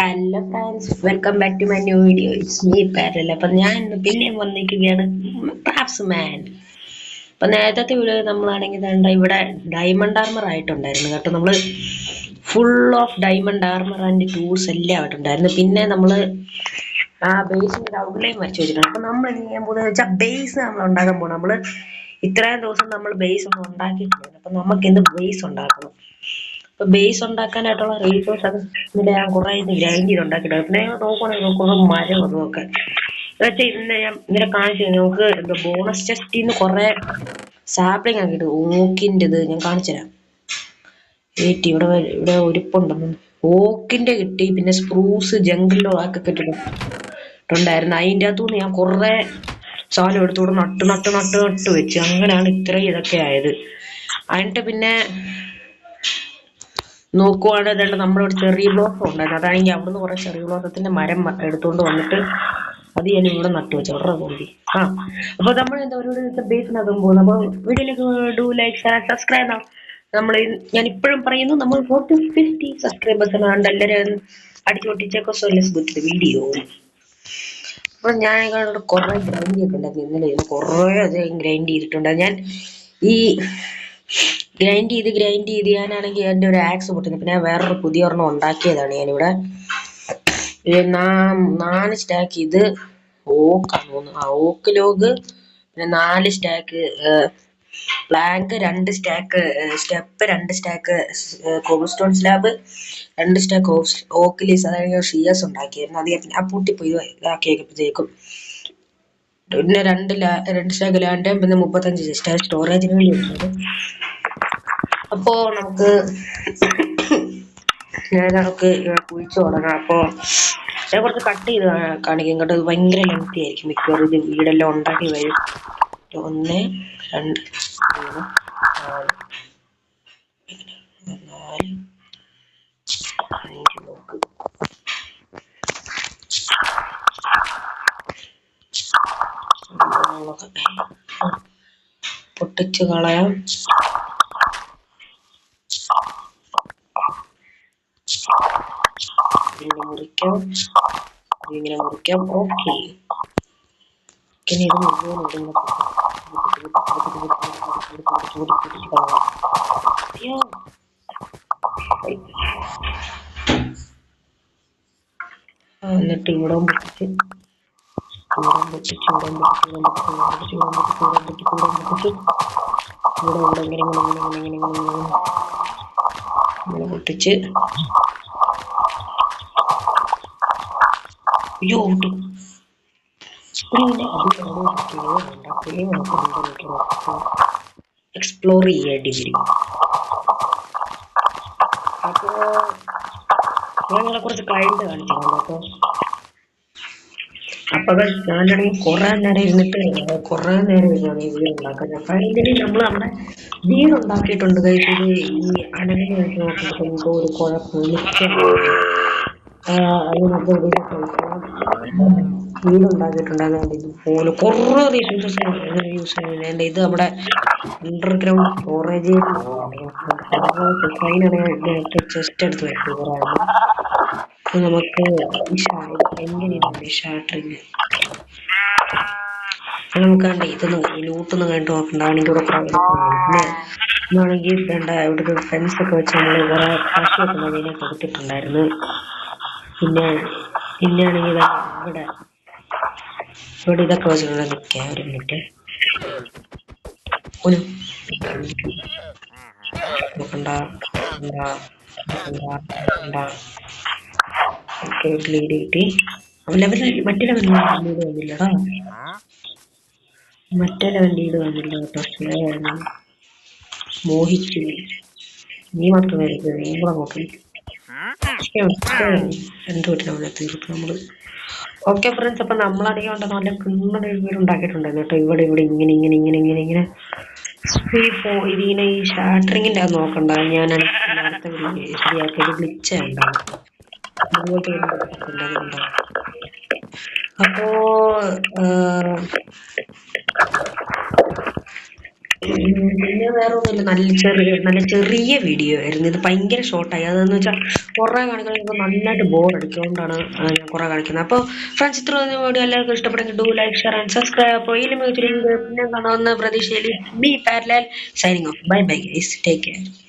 Hello friends, welcome back to my new video. It's me പാരൽ. അപ്പം ഞാൻ ഇന്ന് പിന്നെയും വന്നിരിക്കുകയാണ് ക്രാഫ്റ്റ്സ് മാൻ. അപ്പം നേരത്തെ വീഡിയോ നമ്മളാണെങ്കിൽ ഇവിടെ ഡയമണ്ട് ആർമർ ആയിട്ടുണ്ടായിരുന്നു കേട്ടോ. നമ്മൾ full of diamond armour and tools എല്ലാം ആയിട്ടുണ്ടായിരുന്നു. പിന്നെ നമ്മൾ ആ ബേസിൻ്റെ ഔട്ട്ലൈൻ വരച്ച് വെച്ചിട്ടുണ്ട്. അപ്പം നമ്മൾ എന്ത് ചെയ്യാൻ പോകുന്നത് വെച്ചാൽ ബേസ് നമ്മൾ ഉണ്ടാക്കാൻ പോകണം. നമ്മൾ ഇത്രയും ദിവസം നമ്മൾ ബേസ് ഒന്നും ഉണ്ടാക്കിയിട്ടില്ല. അപ്പം നമുക്ക് എന്ത് ബേസ് ഉണ്ടാക്കണം. അപ്പൊ ബേസ് ഉണ്ടാക്കാനായിട്ടുള്ള റീസോഴ്സ് അത് ഞാൻ കുറെ ഗ്രൈൻഡ് ചെയ്ത് ഉണ്ടാക്കിയിട്ടുണ്ട്. പിന്നെ നോക്കുകയാണെങ്കിൽ കുറെ മരം അതൊക്കെ വെച്ചാൽ ഇന്ന് ഞാൻ ഇങ്ങനെ കാണിച്ചു നമുക്ക് എന്താ ബോണസ് ടെസ്റ്റിൽ നിന്ന് കുറെ സാപ്ലിങ് ആക്കിയിട്ട് ഓക്കിൻ്റെത് ഞാൻ കാണിച്ചു തരാം. ഏറ്റി ഇവിടെ ഒരുപ്പുണ്ടെന്ന് ഓക്കിന്റെ കിട്ടി. പിന്നെ സ്പ്രൂസ് ജംഗിളിലോ ഒക്കെ കിട്ടിയിട്ടുണ്ടായിരുന്നു. അതിൻ്റെ അകത്തുനിന്ന് ഞാൻ കുറെ സാധനം എടുത്തുകൂടെ നട്ട് വെച്ച്. അങ്ങനെയാണ് ഇത്രയും ഇതൊക്കെ ആയത്. അതിന്റെ പിന്നെ നോക്കുവാണെങ്കിൽ നമ്മുടെ ചെറിയ ബ്ലോസം ഉണ്ടായിരുന്നു. അതാണെങ്കിൽ അവിടുന്ന് കുറെ ചെറിയ ബ്ലോസത്തിന്റെ മരം എടുത്തുകൊണ്ട് വന്നിട്ട് അത് ഞാൻ ഇവിടെ നട്ടു വെച്ചു. അവരുടെ കൂടി അപ്പൊ നമ്മൾ എന്താ ഒരു ബേസിനകം പോകുന്നത്. അപ്പൊ വീഡിയോയിലേക്ക് ഡു ലൈക്ക് ഷെയർ സബ്സ്ക്രൈബ്. ഞാൻ ഇപ്പോഴും പറയുന്നു, നമ്മൾ 40-50 സബ്സ്ക്രൈബേഴ്സ് ആണ്. എല്ലാവരും അടിച്ചു പൊട്ടിച്ചേക്കോ. So let's go to the video. അപ്പൊ ഞാൻ കുറെ ഗ്രൈൻഡ് ചെയ്തിട്ടുണ്ടായിരുന്നു. ഇന്നലെ കുറെ അധികം ഗ്രൈൻഡ് ചെയ്തിട്ടുണ്ട്. ഞാൻ ഈ ഗ്രൈൻഡ് ചെയ്ത് ഞാനാണെങ്കിൽ എൻ്റെ ഒരു ആക്സ് പൊട്ടുന്നു. പിന്നെ വേറൊരു പുതിയ ഒരെണ്ണം ഉണ്ടാക്കിയതാണ് ഞാനിവിടെ. 4 സ്റ്റാക്ക് ഇത് ഓക്കാണ് തോന്നുന്നു. ഓക്ക് ലോഗ്, പിന്നെ 4 stack plank, 2 stack step, 2 stack cobble stone slab, 2 stack oak leaves, അതായത് ഷിയേഴ്സ് ഉണ്ടാക്കിയായിരുന്നു. അത് ഞാൻ പൂട്ടിപ്പോയി ഇതാക്കിയപ്പോഴത്തേക്കും പിന്നെ 2 സ്റ്റാക്ക് ലാൻഡ്, പിന്നെ 35 സ്റ്റാക്ക് സ്റ്റോറേജിന് വേണ്ടി വെച്ചത്. അപ്പോ നമുക്ക് കുഴിച്ചു തുടങ്ങാം. അപ്പോ ഞാൻ കുറച്ച് കട്ട് ചെയ്ത് കാണിക്കും കേട്ടോ. ഇത് ഭയങ്കര ലെങ്തി ആയിരിക്കും മിക്കവാറും. ഇത് വീടെല്ലാം ഉണ്ടാക്കി വരും. 1 2 3 4 5 നോക്ക്. പൊട്ടിച്ച് കളയാം. ഇങ്ങനെ മുറിക്കാം. ഇങ്ങനെ മുറിക്കാം. ഓക്കെ, ഇനി ഇത് മുഴുവൻ എന്നിട്ട് ഇവിടെ പൊട്ടിച്ച് ഇങ്ങനെ പൊട്ടിച്ച് എക്സ്പ്ലോർ ചെയ്യേണ്ടി വരും. അപ്പോ ഞങ്ങളെ കുറച്ച് കഴിഞ്ഞിട്ട് കാണിച്ചിട്ടുണ്ട് കേട്ടോ. അപ്പൊ ഞാനാണെങ്കിൽ കുറെ നേരം ഇരുന്നിട്ട് ഈ വീട് ഉണ്ടാക്കാൻ. അപ്പൊ ഇതിന് നമ്മുടെ വീടുണ്ടാക്കിയിട്ടുണ്ട്. ഇത് ഈ അനങ്ങനെ വെച്ച് നോക്കുമ്പോൾ എന്തോ ഒരു കുഴപ്പം വീടുണ്ടാക്കിയിട്ടുണ്ടാകുന്നത്. ഇതുപോലെ കുറെ റീസോഴ്സസ് യൂസ് ചെയ്യുന്നുണ്ട്. ഇത് നമ്മുടെ അണ്ടർഗ്രൗണ്ട് സ്റ്റോറേജ്. ചെസ്റ്റ് എടുത്ത് വെക്കുകയാണ്. നമുക്ക് എങ്ങനെയുണ്ട് ഷാട്ടറിങ് നമുക്ക് കണ്ട ഇതൊന്ന് ലൂട്ടൊന്നും കണ്ടു നോക്കണ്ടാണെങ്കിൽ ഇവിടെ പിന്നെ ഇന്നാണെങ്കിൽ വേണ്ട ഇവിടുത്തെ ഫ്രണ്ട്സ് ഒക്കെ വെച്ച് നമ്മൾ കുറെ പശുവൊക്കെ അതിനെ കൊടുത്തിട്ടുണ്ടായിരുന്നു. പിന്നെയാണെങ്കിൽ ഇവിടെ ഇതൊക്കെ വെച്ചിട്ടുണ്ട്. നിൽക്കാം ഒരു മിനിറ്റ്. നോക്കണ്ട ഗ്ലീഡ് കിട്ടി. മറ്റേ ലെവൽ ലീഡ് വന്നില്ലടാ. കേട്ടോ. മോഹിച്ചു നീ മാത്രമേ നീ കൂടെ നോക്കി എന്തുപറ്റില്ല തീർത്ത് നമ്മള്. ഓക്കെ ഫ്രണ്ട്സ്, അപ്പൊ നമ്മളാണെങ്കിൽ കൊണ്ട് നല്ല കിണ്ണ വീട് ഉണ്ടാക്കിയിട്ടുണ്ടായിരുന്നു കേട്ടോ. ഇവിടെ ഇങ്ങനെ ഇതിങ്ങനെ ഈ ഷാട്ടറിങ്ങിന്റെ അത് നോക്കണ്ട. ഞാൻ നേരത്തെ ശരിയാക്കിയത് ഗ്ലിച്ച് ഉണ്ടാവും. അപ്പോ പിന്നെ വേറെ ഒന്നുമില്ല, നല്ല ചെറിയ വീഡിയോ ആയിരുന്നു ഇത്. ഭയങ്കര ഷോർട്ടായി. അതെന്ന് വെച്ചാൽ കുറെ കാണിക്കുന്നത് നന്നായിട്ട് ബോർ അടിക്കൊണ്ടാണ് ഞാൻ കുറെ കാണിക്കുന്നത്. അപ്പോൾ ഫ്രണ്ട്സ്, ഇത്ര വീഡിയോ എല്ലാവർക്കും ഇഷ്ടപ്പെടുമെങ്കിൽ do like, share and subscribe. അപ്പോൾ ഇതിലും മികച്ചൊരു വീഡിയോ പിന്നെ കാണാവുന്ന പ്രതീക്ഷയിൽ, be parallel signing off. Bye bye guys, take care.